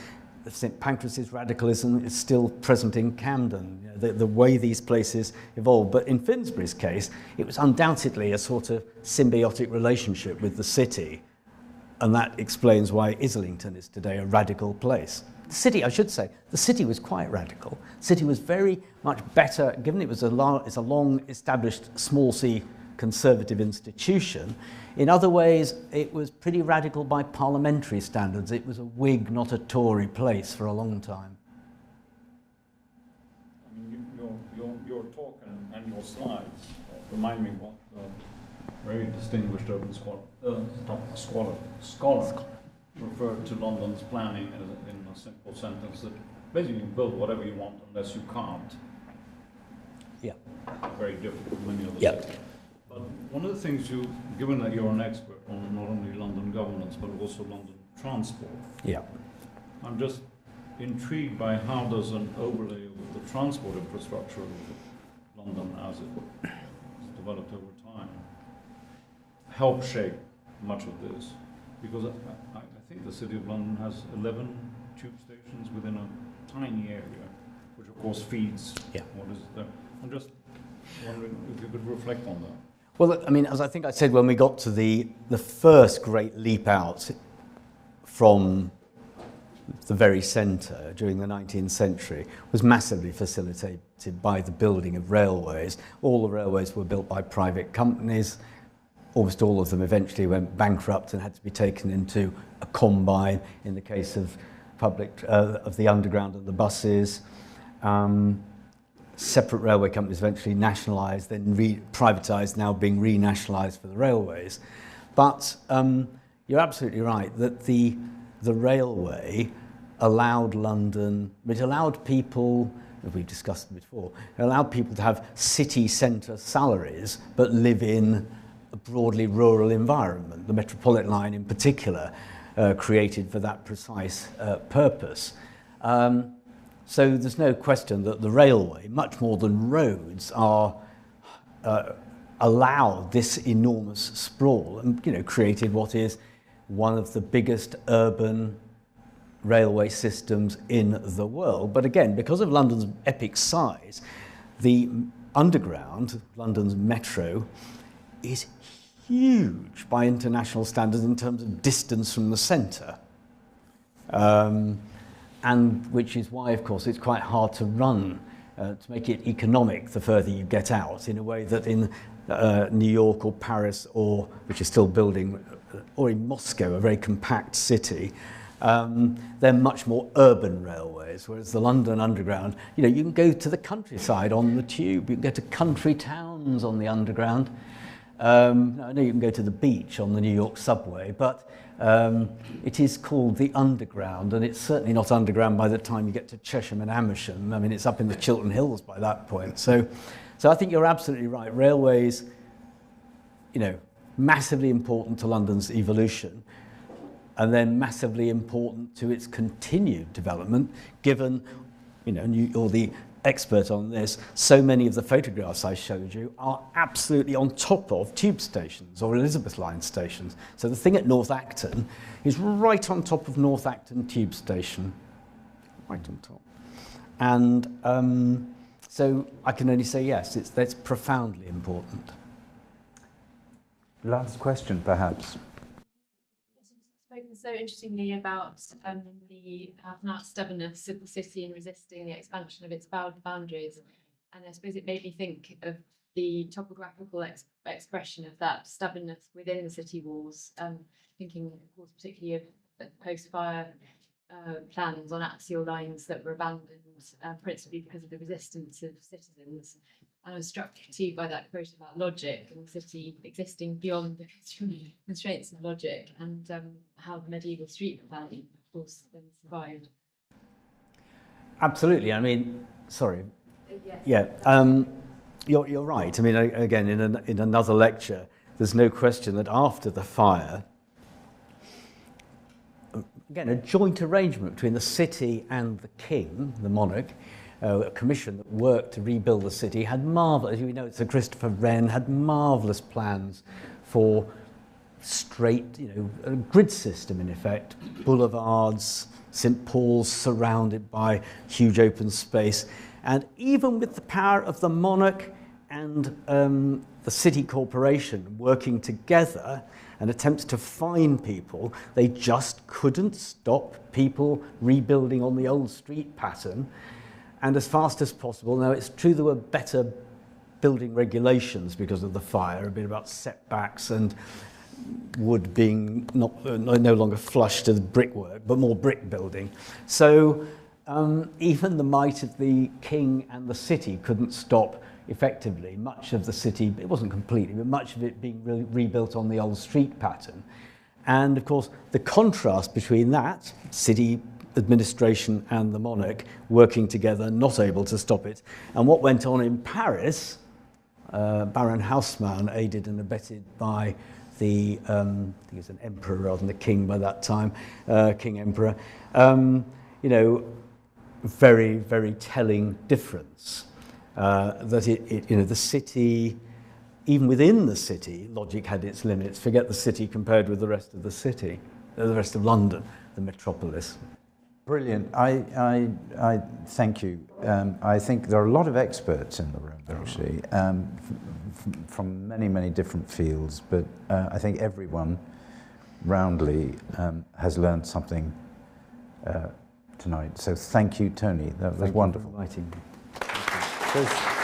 radicalism is still present in Camden, you know, the way these places evolved. But in Finsbury's case, it was undoubtedly a sort of symbiotic relationship with the city, and that explains why Islington is today a radical place. The city, I should say, the city was quite radical. The city was very much better, given it's a long established small c conservative institution. In other ways, it was pretty radical by parliamentary standards. It was a Whig, not a Tory place for a long time. I mean, your talk and your slides remind me what a very distinguished open scholar referred to London's planning in a simple sentence that basically you can build whatever you want unless you can't. Yeah. Very different from many other yeah. cities. But one of the things given that you're an expert on not only London governance but also London transport, yeah. I'm just intrigued by how does an overlay of the transport infrastructure of London as it has developed over time help shape much of this? Because I think the City of London has 11 tube stations within a tiny area, which of course feeds what is there. I'm just wondering if you could reflect on that. Well, I mean, as I think I said when we got to the first great leap out from the very centre during the 19th century was massively facilitated by the building of railways. All the railways were built by private companies. Almost all of them eventually went bankrupt and had to be taken into a combine in the case of of the underground and the buses. Separate railway companies eventually nationalised, then privatised, now being renationalised for the railways. But you're absolutely right that the railway allowed London, it allowed people, as we've discussed before, it allowed people to have city centre salaries but live in a broadly rural environment. The Metropolitan line in particular created for that precise purpose. So there's no question that the railway, much more than roads, are allowed this enormous sprawl and created what is one of the biggest urban railway systems in the world. But again, because of London's epic size, the underground, London's metro, is huge by international standards in terms of distance from the centre. And which is why, of course, it's quite hard to run, to make it economic the further you get out, in a way that in New York or Paris, or which is still building, or in Moscow, a very compact city, they're much more urban railways, whereas the London Underground, you can go to the countryside on the tube, you can go to country towns on the Underground. I know you can go to the beach on the New York subway, but it is called the Underground, and it's certainly not underground by the time you get to Chesham and Amersham. I mean, it's up in the Chiltern Hills by that point. So I think you're absolutely right. Railways, massively important to London's evolution, and then massively important to its continued development, given, you're the expert on this, so many of the photographs I showed you are absolutely on top of tube stations or Elizabeth line stations. So the thing at North Acton is right on top of North Acton tube station, right on top. And so I can only say yes, that's profoundly important. Last question, perhaps. Spoken so interestingly about the stubbornness of the city in resisting the expansion of its boundaries, and I suppose it made me think of the topographical expression of that stubbornness within the city walls, thinking, of course, particularly of post-fire plans on axial lines that were abandoned, principally because of the resistance of citizens. And I was struck too by that quote about logic and the city existing beyond the constraints of logic, and how the medieval street planning, of course, then survived. Absolutely. I mean, sorry. Yes. Yeah. You're right. I mean, again, in another lecture, there's no question that after the fire, again, a joint arrangement between the city and the king, the monarch, a commission that worked to rebuild the city, had marvellous, as we know, it's a Christopher Wren, had marvellous plans for straight, a grid system in effect, boulevards, St. Paul's surrounded by huge open space. And even with the power of the monarch and the city corporation working together and attempts to fine people, they just couldn't stop people rebuilding on the old street pattern. And as fast as possible. Now, it's true there were better building regulations because of the fire, a bit about setbacks and wood being no longer flush to the brickwork, but more brick building. So even the might of the king and the city couldn't stop, effectively, much of the city, it wasn't completely, but much of it being rebuilt on the old street pattern. And of course, the contrast between that, city administration and the monarch working together, not able to stop it. And what went on in Paris, Baron Haussmann, aided and abetted by the I think he was an emperor rather than a king by that time, king emperor. You know, very, very telling difference. That you know, the city, even within the city, logic had its limits. Forget the city compared with the rest of the city, the rest of London, the metropolis. Brilliant. I thank you. I think there are a lot of experts in the room, actually, from many, many different fields, but I think everyone roundly has learned something tonight. So thank you, Tony. That was wonderful. Thank you for inviting me. There's